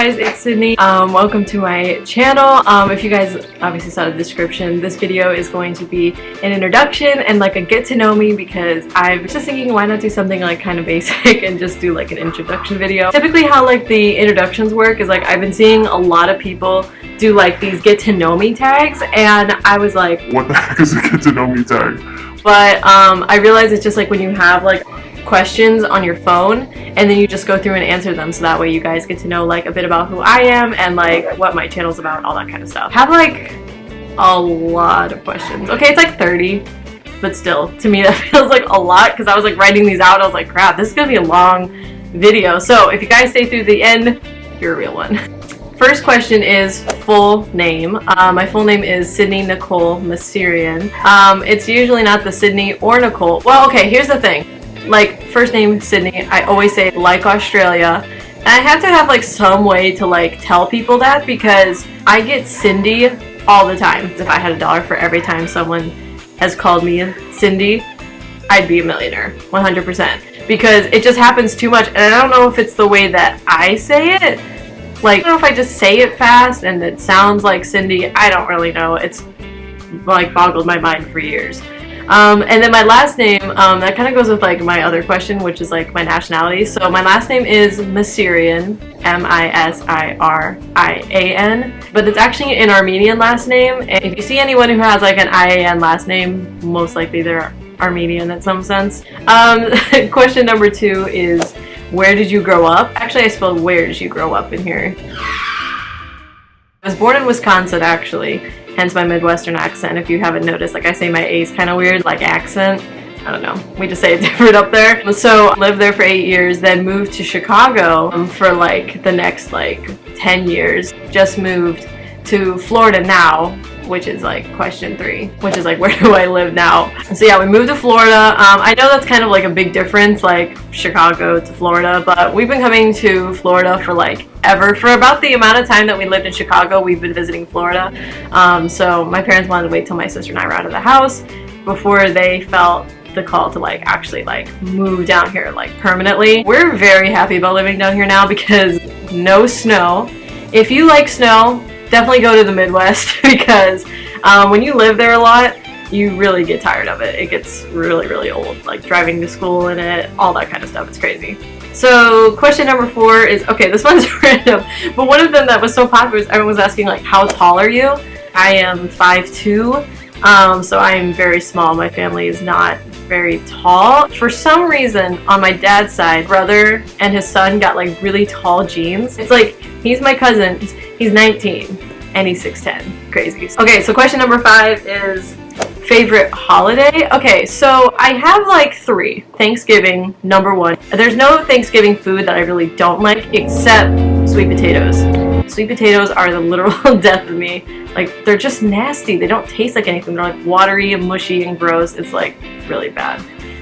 guys, it's Sydney. Welcome to my channel. If you guys obviously saw the description, this video is going to be an introduction and like a get to know me, because I was just thinking why not do something like kind of basic and just do like an introduction video. Typically how like the introductions work is like I've been seeing a lot of people do like these get to know me tags, and I was like, what the heck is a get to know me tag? But I realized it's just like when you have like questions on your phone and then you just go through and answer them, so that way you guys get to know like a bit about who I am and like what my channel's about, all that kind of stuff. I have like a lot of questions. Okay, it's like 30, but still, to me that feels like a lot, because I was like writing these out. I was like, crap, this is gonna be a long video. So if you guys stay through the end, you're a real one. First question is full name. My full name is Sydney Nicole Masirian. It's usually not the Sydney or Nicole. Well, okay, here's the thing. Like, first name Sydney, I always say like Australia. And I have to have like some way to like tell people that, because I get Cindy all the time. If I had $1 for every time someone has called me Cindy, I'd be a millionaire, 100%. Because it just happens too much, and I don't know if it's the way that I say it. Like, I don't know if I just say it fast and it sounds like Cindy. I don't really know. It's like boggled my mind for years. And then my last name, that kind of goes with like my other question, which is like my nationality. So my last name is Masirian, M-I-S-I-R-I-A-N, but it's actually an Armenian last name. And if you see anyone who has like an I-A-N last name, most likely they're Armenian in some sense. Question number 2 is, where did you grow up? Actually, I spelled where did you grow up in here. I was born in Wisconsin, actually, hence my Midwestern accent. If you haven't noticed, like I say my A's kind of weird, like accent. I don't know, we just say it different up there. So I lived there for 8 years, then moved to Chicago for like the next like 10 years. Just moved to Florida now, which is like question 3, which is like, where do I live now? So yeah, we moved to Florida. I know that's kind of like a big difference, like Chicago to Florida, but we've been coming to Florida for like ever. For about the amount of time that we lived in Chicago, we've been visiting Florida. So my parents wanted to wait till my sister and I were out of the house before they felt the call to like actually like move down here like permanently. We're very happy about living down here now because no snow. If you like snow, definitely go to the Midwest, because when you live there a lot, you really get tired of it. It gets really, really old, like driving to school in it, all that kind of stuff. It's crazy. So question number 4 is, okay, this one's random, but one of them that was so popular was everyone was asking like, how tall are you? I am 5'2", so I am very small. My family is not very tall. For some reason, on my dad's side, brother and his son got like really tall genes. It's like, he's my cousin, he's 19, and he's 6'10", crazy. Okay, so question number 5 is favorite holiday. Okay, so I have like 3. Thanksgiving, number 1. There's no Thanksgiving food that I really don't like except sweet potatoes. Sweet potatoes are the literal death of me. Like, they're just nasty. They don't taste like anything. They're like watery and mushy and gross. It's like really bad.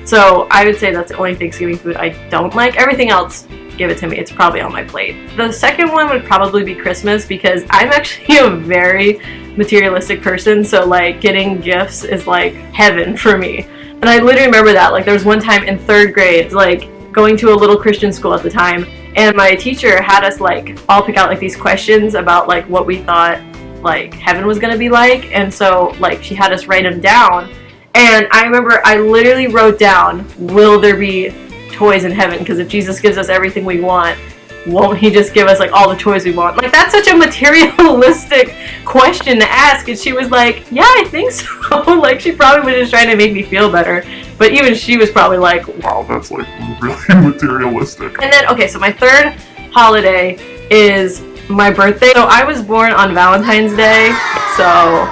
So I would say that's the only Thanksgiving food I don't like. Everything else, give it to me. It's probably on my plate. The second one would probably be Christmas, because I'm actually a very materialistic person. So like getting gifts is like heaven for me. And I literally remember that. Like there was one time in 3rd grade, like going to a little Christian school at the time, and my teacher had us like all pick out like these questions about like what we thought like heaven was gonna be like. And so like she had us write them down, and I remember I literally wrote down, will there be toys in heaven? Because if Jesus gives us everything we want, won't he just give us like all the toys we want? Like, that's such a materialistic question to ask. And she was like, yeah, I think so. Like, she probably was just trying to make me feel better, but even she was probably like, wow, that's like really materialistic. And then, okay, so my 3rd holiday is my birthday. So I was born on Valentine's Day, so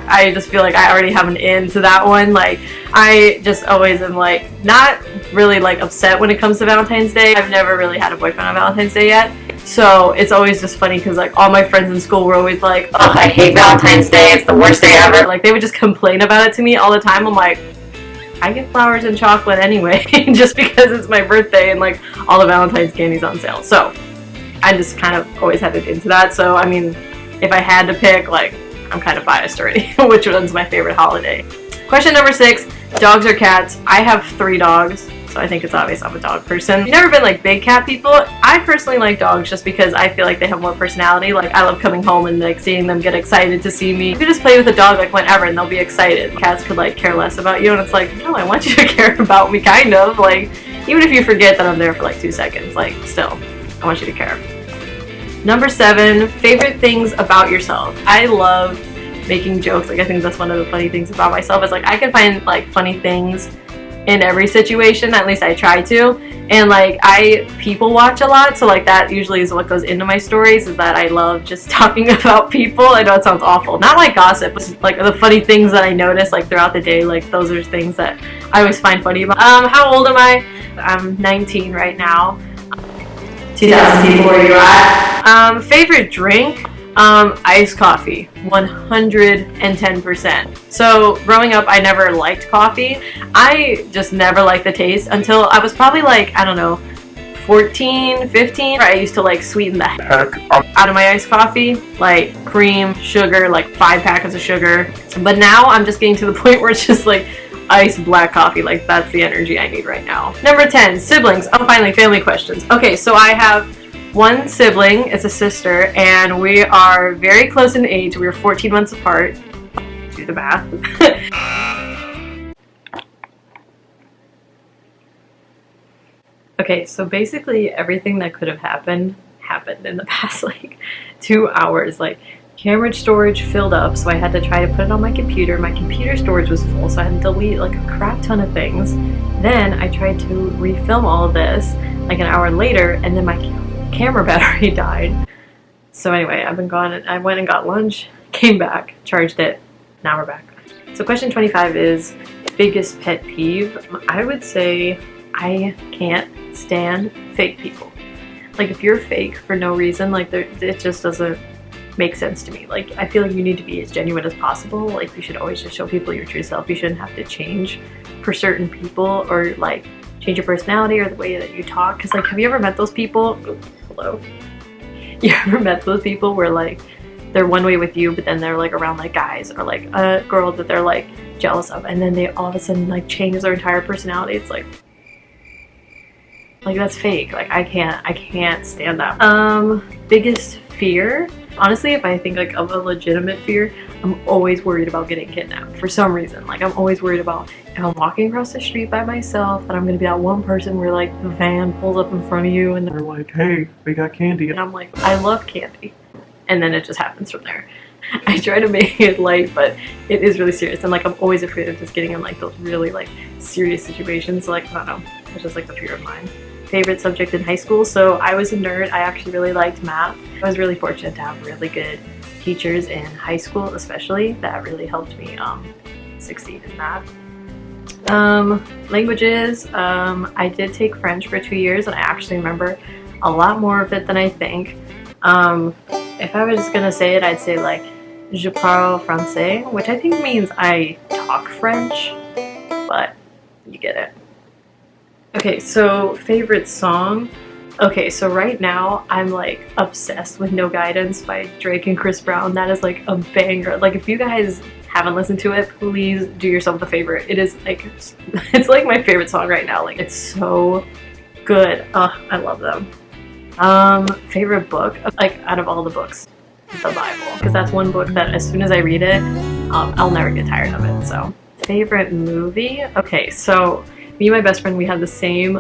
I just feel like I already have an in to that one. Like, I just always am like not really like upset when it comes to Valentine's Day. I've never really had a boyfriend on Valentine's Day yet, so it's always just funny because like all my friends in school were always like, oh, I hate Valentine's Day, it's the worst day ever. Like, they would just complain about it to me all the time. I'm like, I get flowers and chocolate anyway, just because it's my birthday and like all the Valentine's candy's on sale. So I just kind of always had it into that. So I mean, if I had to pick, like, I'm kind of biased already which one's my favorite holiday. Question number 6, dogs or cats? I have 3 dogs, So I think it's obvious I'm a dog person. I've never been like big cat people. I personally like dogs just because I feel like they have more personality. Like I love coming home and like seeing them get excited to see me. You can just play with a dog like whenever and they'll be excited. Cats could like care less about you, and it's like, no, I want you to care about me, kind of. Like, even if you forget that I'm there for like 2 seconds, like still, I want you to care. Number 7, favorite things about yourself. I love making jokes. Like I think that's one of the funny things about myself is like I can find like funny things in every situation, at least I try to. And like I people watch a lot, so like that usually is what goes into my stories, is that I love just talking about people. I know it sounds awful, not like gossip, but like the funny things that I notice like throughout the day. Like those are things that I always find funny about. How old am I? I'm 19 right now. 2000 people, where you at? Favorite drink? Iced coffee, 110%. So growing up, I never liked coffee. I just never liked the taste until I was probably like, I don't know, 14, 15. I used to like sweeten the heck out of my iced coffee, like cream, sugar, like 5 packets of sugar. But now I'm just getting to the point where it's just like iced black coffee. Like that's the energy I need right now. Number 10, siblings. Oh, finally, family questions. Okay, so I have one sibling. It's a sister, and we are very close in age. We are 14 months apart. Do the math. Okay, so basically everything that could have happened in the past like 2 hours. Like camera storage filled up, so I had to try to put it on my computer. My computer storage was full, so I had to delete like a crap ton of things. Then I tried to refilm all of this like an hour later, and then my camera battery died. So anyway, I've been gone. I went and got lunch, came back, charged it. Now we're back. So question 25 is biggest pet peeve. I would say I can't stand fake people. Like if you're fake for no reason, like it just doesn't make sense to me. Like I feel like you need to be as genuine as possible. Like you should always just show people your true self. You shouldn't have to change for certain people or like change your personality or the way that you talk. Because like, have you ever met those people? Oops, hello. You ever met those people where like they're one way with you, but then they're like around like guys or like a girl that they're like jealous of, and then they all of a sudden like change their entire personality? It's like that's fake. Like I can't stand that. Biggest fear? Honestly, if I think like of a legitimate fear, I'm always worried about getting kidnapped for some reason. Like I'm always worried about if I'm walking across the street by myself, that I'm gonna be that one person where like the van pulls up in front of you and they're like, hey, we got candy. And I'm like, I love candy. And then it just happens from there. I try to make it light, but it is really serious. And like I'm always afraid of just getting in like those really like serious situations. Like I don't know, it's just like the fear of mine. Favorite subject in high school? So I was a nerd. I actually really liked math. I was really fortunate to have really good teachers in high school, especially, that really helped me succeed in math. Languages, I did take French for 2 years, and I actually remember a lot more of it than I think. If I was gonna say it, I'd say like je parle français, which I think means I talk French, but you get it. Okay, so favorite song. Okay, so right now I'm like obsessed with No Guidance by Drake and Chris Brown. That is like a banger. Like if you guys haven't listened to it, please do yourself a favor. It is like, it's like my favorite song right now. Like it's so good. I love them. Favorite book, like out of all the books, the Bible, because that's one book that as soon as I read it, I'll never get tired of it. So favorite movie. Okay, so me and my best friend, we have the same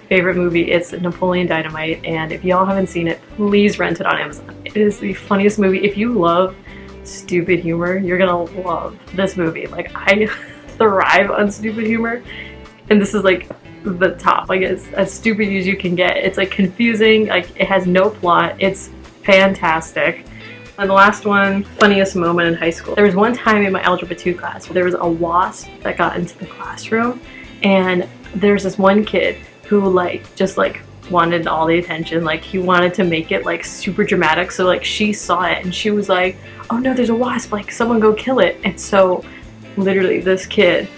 favorite movie. It's Napoleon Dynamite, and if y'all haven't seen it, please rent it on Amazon. It is the funniest movie. If you love stupid humor, you're gonna love this movie. Like I thrive on stupid humor, and this is like the top. Like it's as stupid as you can get. It's like confusing, like it has no plot. It's fantastic. And the last one, funniest moment in high school. There was one time in my Algebra 2 class where there was a wasp that got into the classroom. And there's this one kid who like just like wanted all the attention. Like he wanted to make it like super dramatic. So like she saw it and she was like, oh no, there's a wasp, like someone go kill it. And so literally this kid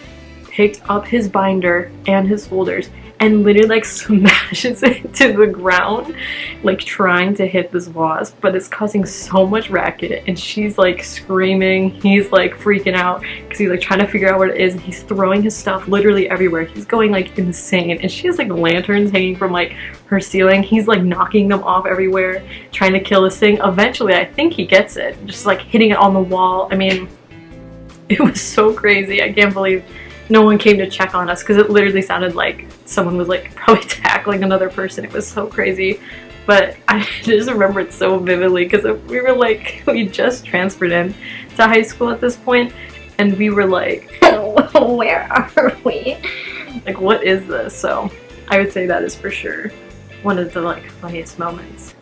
picked up his binder and his folders and literally like smashes it to the ground, like trying to hit this wasp, but it's causing so much racket, and she's like screaming. He's like freaking out because he's like trying to figure out what it is, and he's throwing his stuff literally everywhere. He's going like insane, and she has like lanterns hanging from like her ceiling. He's like knocking them off everywhere, trying to kill this thing. Eventually I think he gets it, just like hitting it on the wall. I mean, it was so crazy. I can't believe no one came to check on us, because it literally sounded like someone was like probably tackling another person. It was so crazy. But I just remember it so vividly, because we were like, we just transferred in to high school at this point, and we were like, where are we? Like, what is this? So I would say that is for sure one of the like funniest moments.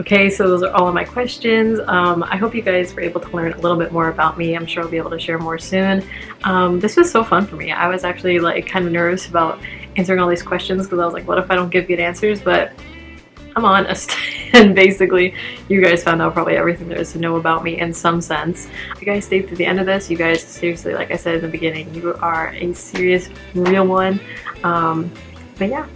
Okay, so those are all of my questions. I hope you guys were able to learn a little bit more about me. I'm sure I'll be able to share more soon. This was so fun for me. I was actually like kind of nervous about answering all these questions, because I was like, what if I don't give good answers? But I'm honest. And basically, you guys found out probably everything there is to know about me in some sense. If you guys stayed through the end of this, you guys seriously, like I said in the beginning, you are a serious, real one. But yeah.